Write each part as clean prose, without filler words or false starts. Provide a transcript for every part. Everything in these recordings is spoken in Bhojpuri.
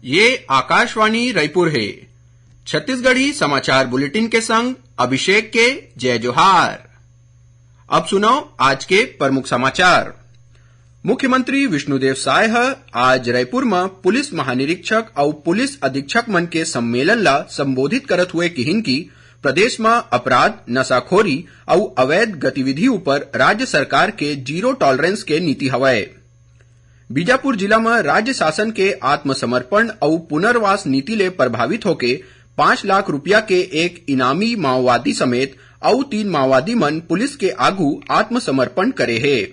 ये आकाशवाणी रायपुर है। छत्तीसगढ़ी समाचार बुलेटिन के संग अभिषेक के जय जोहार। अब सुनो आज के प्रमुख समाचार। मुख्यमंत्री विष्णुदेव साय आज रायपुर में पुलिस महानिरीक्षक और पुलिस अधीक्षक मन के सम्मेलन ला संबोधित करत हुए कहिन की प्रदेश में अपराध, नशाखोरी और अवैध गतिविधि ऊपर राज्य सरकार के जीरो टॉलरेंस के नीति हवय। बीजापुर जिला में राज्य शासन के आत्मसमर्पण और पुनर्वास नीति ले प्रभावित होके 5 लाख रुपया के एक इनामी माओवादी समेत और 3 माओवादी मन पुलिस के आगू आत्मसमर्पण करे है।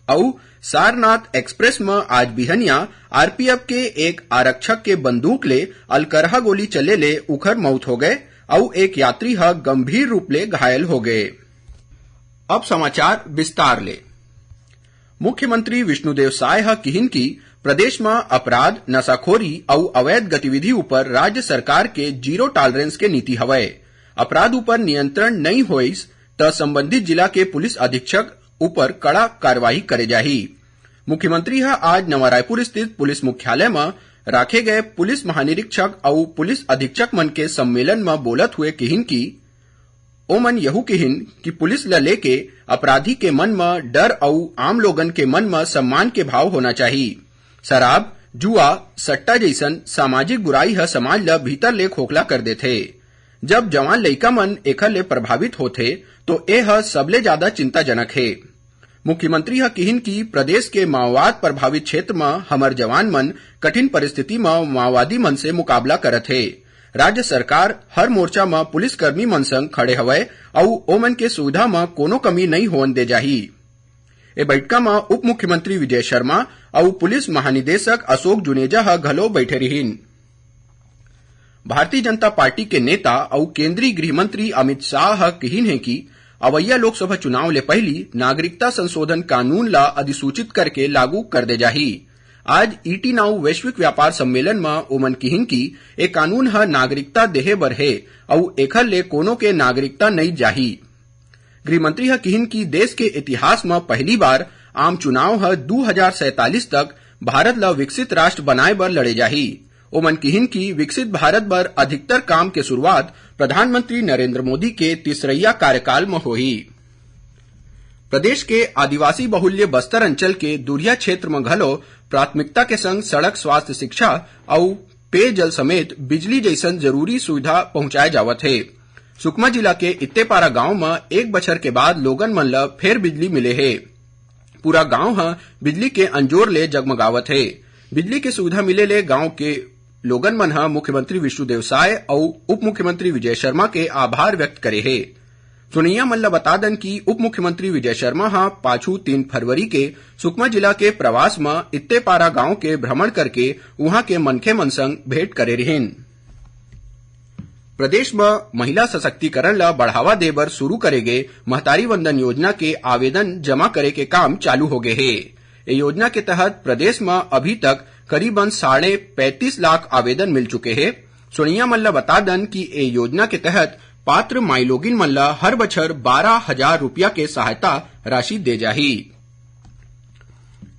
और सारनाथ एक्सप्रेस में आज बिहनिया आरपीएफ के एक आरक्षक के बंदूक ले अलकरहा गोली चले ले उखर मौत हो गए और एक यात्री गंभीर रूप ले घायल हो गए। अब समाचार विस्तार ले। मुख्यमंत्री विष्णुदेव साय कहिन की प्रदेश में अपराध, नशाखोरी और अवैध गतिविधि ऊपर राज्य सरकार के जीरो टॉलरेंस के नीति हवय। अपराध ऊपर नियंत्रण नहीं होइस त संबंधित जिला के पुलिस अधीक्षक ऊपर कड़ा कार्रवाई करे जाही। मुख्यमंत्री आज नवा रायपुर स्थित पुलिस मुख्यालय में राखे गए पुलिस महानिरीक्षक और पुलिस अधीक्षक मन के सम्मेलन में बोलत हुए कहिन की ओमन यहू कहिन कि पुलिस ल लेके अपराधी के मन में डर और आम लोगन के मन में सम्मान के भाव होना चाहिए। शराब, जुआ, सट्टा जैसन सामाजिक बुराई समाज ल भीतर ले खोखला कर देथे। जब जवान लइका मन एखर ले प्रभावित होथे तो यह सबले ज्यादा चिंताजनक है। मुख्यमंत्री कहिन की प्रदेश के माओवाद प्रभावित क्षेत्र में हमर जवान मन कठिन परिस्थिति में माओवादी मन से मुकाबला करत है। राज्य सरकार हर मोर्चा में पुलिसकर्मी मन संग खड़े हवय और ओमन के सुविधा में कोनो कमी नहीं होन दे जाही। ए बैठका में उप मुख्यमंत्री विजय शर्मा और पुलिस महानिदेशक अशोक जुनेजा घलो बैठे रहिन। भारतीय जनता पार्टी के नेता और केंद्रीय गृह मंत्री अमित शाह कहिन है कि अवैया लोकसभा चुनाव ले पहली नागरिकता संशोधन कानून ला अधिसूचित करके लागू कर दे जाही। आज ईटी नाउ वैश्विक व्यापार सम्मेलन में ओमन कहिन की ए कानून नागरिकता देहे बर है और एखर ले कोनो के नागरिकता नहीं जाही। गृहमंत्री कहिन की देश के इतिहास में पहली बार आम चुनाव 2047 तक भारत ला विकसित राष्ट्र बनाए बर लड़े जाही। ओमन कहिन की विकसित भारत बर अधिकतर काम के शुरुआत प्रधानमंत्री नरेंद्र मोदी के तीसरैया कार्यकाल में होही। प्रदेश के आदिवासी बहुल्य बस्तर अंचल के दुरिया क्षेत्र में घलो प्राथमिकता के संग सड़क, स्वास्थ्य, शिक्षा और पेयजल समेत बिजली जैसन जरूरी सुविधा पहुंचाए जावत है। सुकमा जिला के इत्तेपारा गांव में 1 बछर के बाद लोगन मन ल फेर बिजली मिले है। पूरा गांव बिजली के अंजोर ले जगमगावत है। बिजली के सुविधा मिले ले गांव के लोगन मन मुख्यमंत्री विष्णुदेव साय और उप मुख्यमंत्री विजय शर्मा के आभार व्यक्त करे है। सुनैया मन ल बता दन की उप मुख्यमंत्री विजय शर्मा पाछू 3 फरवरी के सुकमा जिला के प्रवास में इत्तेपारा गांव के भ्रमण करके वहां के मनखे मन संग भेंट करे रहिन। प्रदेश में महिला सशक्तिकरण ला बढ़ावा दे बर शुरू करे गए महतारी वंदन योजना के आवेदन जमा करे के काम चालू हो गए है। ये योजना के तहत प्रदेश में अभी तक करीबन 35.5 लाख आवेदन मिल चुके हैं। सुनैया मन ल बता दन की ये योजना के तहत पात्र माईलोगिन मन ल हर बछर 12,000 रुपया के सहायता राशि दे जाही।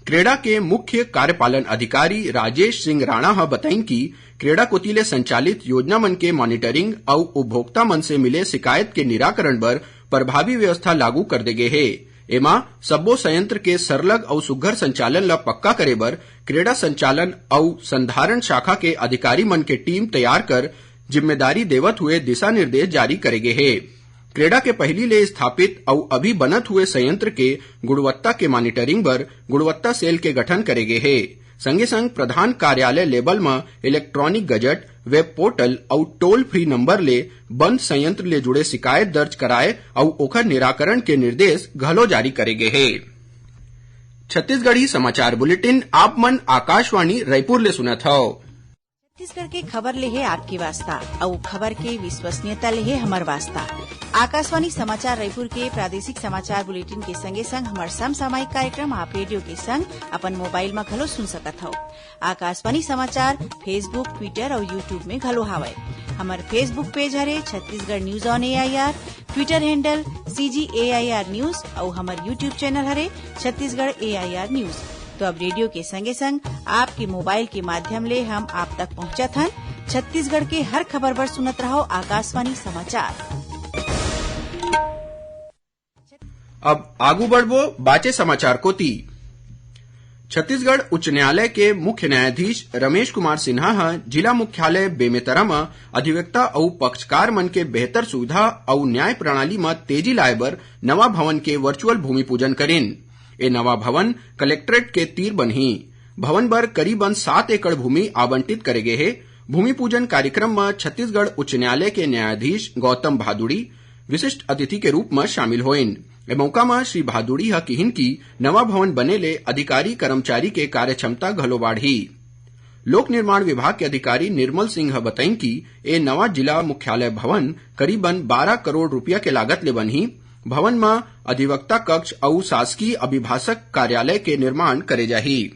क्रेडा के मुख्य कार्यपालन अधिकारी राजेश सिंह राणा बताइन की क्रेडा कोतिले संचालित योजना मन के मॉनिटरिंग और उपभोक्ता मन से मिले शिकायत के निराकरण बर प्रभावी व्यवस्था लागू कर दे गए है। एमा सब्बो संयंत्र के सरलग और सुघ्घर संचालन ला पक्का करे बर क्रेडा संचालन और संधारण शाखा के अधिकारी मन के टीम तैयार कर जिम्मेदारी देवत हुए दिशा निर्देश जारी करे गए है। क्रेडा के पहली ले स्थापित और अभी बनत हुए संयंत्र के गुणवत्ता के मॉनिटरिंग बर गुणवत्ता सेल के गठन करे गए है। संगे संग प्रधान कार्यालय लेवल में इलेक्ट्रॉनिक गजट, वेब पोर्टल और टोल फ्री नंबर ले बंद संयंत्र ले जुड़े शिकायत दर्ज कराए और ओखर निराकरण के निर्देश घलो जारी करे गए है। छत्तीसगढ़ी समाचार बुलेटिन आप मन आकाशवाणी रायपुर ले सुनत हव। छत्तीसगढ़ के खबर ले है आपकी वास्ता और खबर के विश्वसनीयता ले है हमर वास्ता। आकाशवाणी समाचार रायपुर के प्रादेशिक समाचार बुलेटिन के संगे संग हमार समसामयिक कार्यक्रम आप रेडियो के संग अपन मोबाइल में घलो सुन सकत हव। आकाशवाणी समाचार फेसबुक, ट्विटर और यूट्यूब में घलो हावय। हमार फेसबुक पेज हरे Chhattisgarh news on AIR, Twitter handle CGAIR news और हमार यूट्यूब चैनल हरे छत्तीसगढ़ AIR न्यूज। तो अब रेडियो के संगे संग आपके मोबाइल के माध्यम ले हम आप तक पहुंचत हन। छत्तीसगढ़ के हर खबर पर सुनत रहो आकाशवाणी समाचार। अब आगू बढ़बो बाचे समाचार कोती। छत्तीसगढ़ उच्च न्यायालय के मुख्य न्यायाधीश रमेश कुमार सिन्हा जिला मुख्यालय बेमेतरा में अधिवक्ता और पक्षकार मन के बेहतर सुविधा और न्याय प्रणाली में तेजी लाए बर नवा भवन के वर्चुअल भूमि पूजन करेन। ए नवा भवन कलेक्ट्रेट के तीर बनही। भवन बर करीबन 7 एकड़ भूमि आवंटित करे गे हे। भूमि पूजन कार्यक्रम में छत्तीसगढ़ उच्च न्यायालय के न्यायाधीश गौतम भादुड़ी विशिष्ट अतिथि के रूप में शामिल होइन। ए मौका में श्री भादुड़ी किहिन की नवा भवन बने ले अधिकारी कर्मचारी के कार्यक्षमता घलो बाढ़ी। लोक निर्माण विभाग के अधिकारी निर्मल सिंह बताइन की ए नवा जिला मुख्यालय भवन करीबन 12 करोड़ रुपया के लागत ले बनही। भवन में अधिवक्ता कक्ष और शासकीय अभिभाषक कार्यालय के निर्माण करे जाही।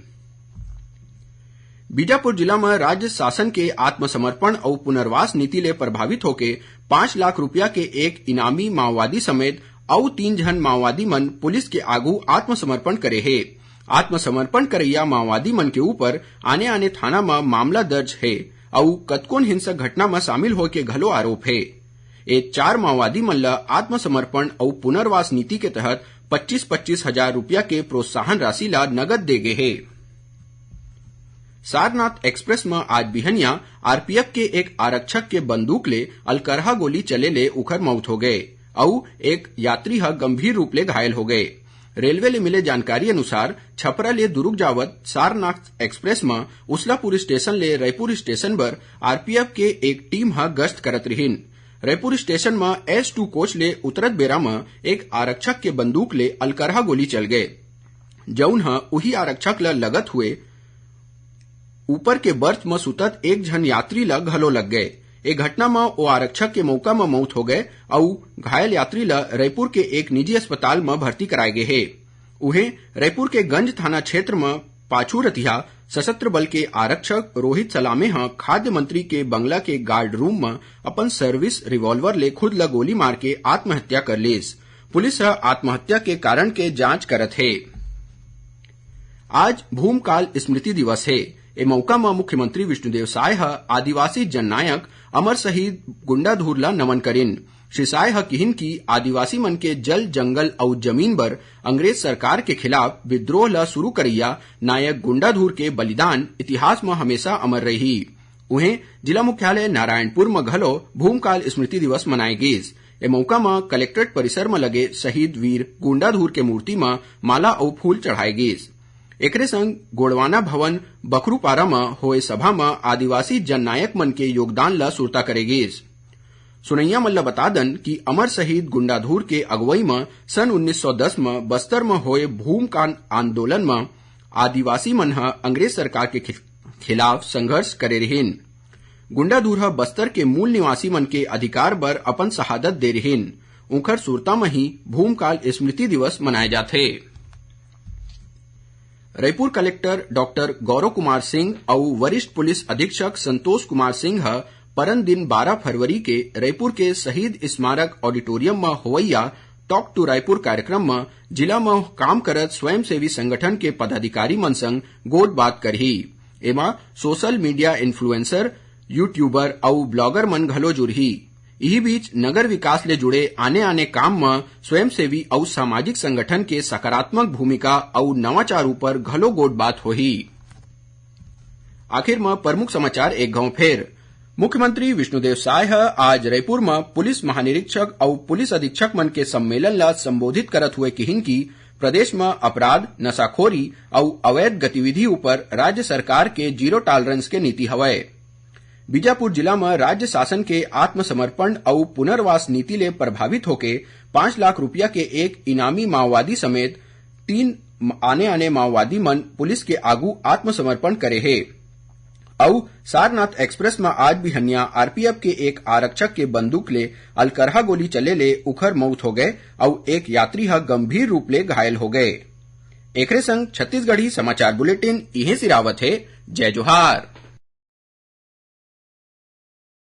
बीजापुर जिला में राज्य शासन के आत्मसमर्पण और पुनर्वास नीति ले प्रभावित होके 5 लाख रुपया के एक इनामी माओवादी समेत और 3 जन माओवादी मन पुलिस के आगू आत्मसमर्पण करे हे। आत्मसमर्पण करैया माओवादी मन के ऊपर आने आने थाना में मामला दर्ज है और कतकोन हिंसक घटना में शामिल होय के घलो आरोप है। ए 4 माओवादी मन ला आत्मसमर्पण और पुनर्वास नीति के तहत 25-25 हजार रुपया के प्रोत्साहन राशि ला नगद दे गे है। सारनाथ एक्सप्रेस में आज बिहनिया आरपीएफ के एक आरक्षक के बंदूक ले अलकरहा गोली चले ले उखर मौत हो गए और एक यात्री गंभीर रूप ले घायल हो गए। रेलवे ले मिले जानकारी अनुसार छपरा ले दुर्ग जावत सारनाथ एक्सप्रेस में उसलापुर स्टेशन ले रायपुर स्टेशन पर आरपीएफ के एक टीम गश्त करत रहिन। रायपुर स्टेशन में S2 कोच ले उतरत बेरा में एक आरक्षक के बंदूक ले अलकरहा गोली चल गए, जौन उही आरक्षक ला लगत हुए ऊपर के बर्थ में सुतत एक जन यात्री ला घलो लग गए। एक घटना में वो आरक्षक के मौका में मौत हो गए और घायल यात्री ला रायपुर के एक निजी अस्पताल में भर्ती कराए गए है। उन्हें रायपुर के गंज थाना क्षेत्र में पाछू रतिहा सशस्त्र बल के आरक्षक रोहित सलामे खाद्य मंत्री के बंगला के गार्ड रूम में अपन सर्विस रिवॉल्वर ले खुद ला गोली मार के आत्महत्या कर लेस। पुलिस आत्महत्या के कारण के जांच करत है। आज भूमकाल स्मृति दिवस है। ए मौका में मुख्यमंत्री विष्णुदेव साय आदिवासी जननायक अमर शहीद गुंडाधूर ला नमन करिन। श्री साय किहिन की आदिवासी मन के जल जंगल और जमीन पर अंग्रेज सरकार के खिलाफ विद्रोह ला शुरू करैया नायक गुंडाधूर के बलिदान इतिहास में हमेशा अमर रही। उन्हें जिला मुख्यालय नारायणपुर में घलो भूमकाल स्मृति दिवस मनाए गेस। ए मौका में कलेक्ट्रेट परिसर में लगे शहीद वीर गुंडाधूर के मूर्ति में माला और फूल चढ़ाए गेस। एकरे संग गोड़वाना भवन बखरूपारा में होए सभा में आदिवासी जननायक मन के योगदान ला सुरता करेगेस। सुनैया मल्ला बता दन कि अमर शहीद गुंडाधूर के अगुवाई में सन 1910 में बस्तर में होए भूमकाल आंदोलन में आदिवासी मन अंग्रेज सरकार के खिलाफ संघर्ष करे रहिन। गुंडाधूर बस्तर के मूल निवासी मन के अधिकार बर अपन शहादत दे रहिन। उखर सुरता में ही भूमकाल स्मृति दिवस मनाए जाथे। रायपुर कलेक्टर डॉक्टर गौरव कुमार सिंह और वरिष्ठ पुलिस अधीक्षक संतोष कुमार सिंह परन दिन 12 फरवरी के रायपुर के शहीद स्मारक ऑडिटोरियम में होवैया टॉक टू रायपुर कार्यक्रम में जिला में काम करत स्वयंसेवी संगठन के पदाधिकारी मन संग गोद बात करही। एमा सोशल मीडिया इन्फ्लुएंसर, यूट्यूबर और ब्लॉगर मन घलो जुड़ही। यही बीच नगर विकास ले जुड़े आने आने काम में स्वयंसेवी और सामाजिक संगठन के सकारात्मक भूमिका और नवाचार ऊपर घलो गोट बात होही। आखिर में प्रमुख समाचार एक गांव फेर। मुख्यमंत्री विष्णुदेव साय आज रायपुर में पुलिस महानिरीक्षक और पुलिस अधीक्षक मन के सम्मेलन ला संबोधित करत हुए किहिन की प्रदेश में अपराध, नशाखोरी और अवैध गतिविधि ऊपर राज्य सरकार के जीरो टॉलरेंस के नीति हवय। बीजापुर जिला में राज्य शासन के आत्मसमर्पण और पुनर्वास नीति ले प्रभावित होके 5 लाख रुपया के एक इनामी माओवादी समेत 3 आने आने माओवादी मन पुलिस के आगू आत्मसमर्पण करे है। और सारनाथ एक्सप्रेस में आज बिहनिया आरपीएफ के एक आरक्षक के बंदूक ले अलकरहा गोली चले ले उखर मौत हो गए और एक यात्री गंभीर रूप ले घायल हो गए। एकरे संग छत्तीसगढ़ी समाचार बुलेटिन इहे सिरावत है। जय जोहार।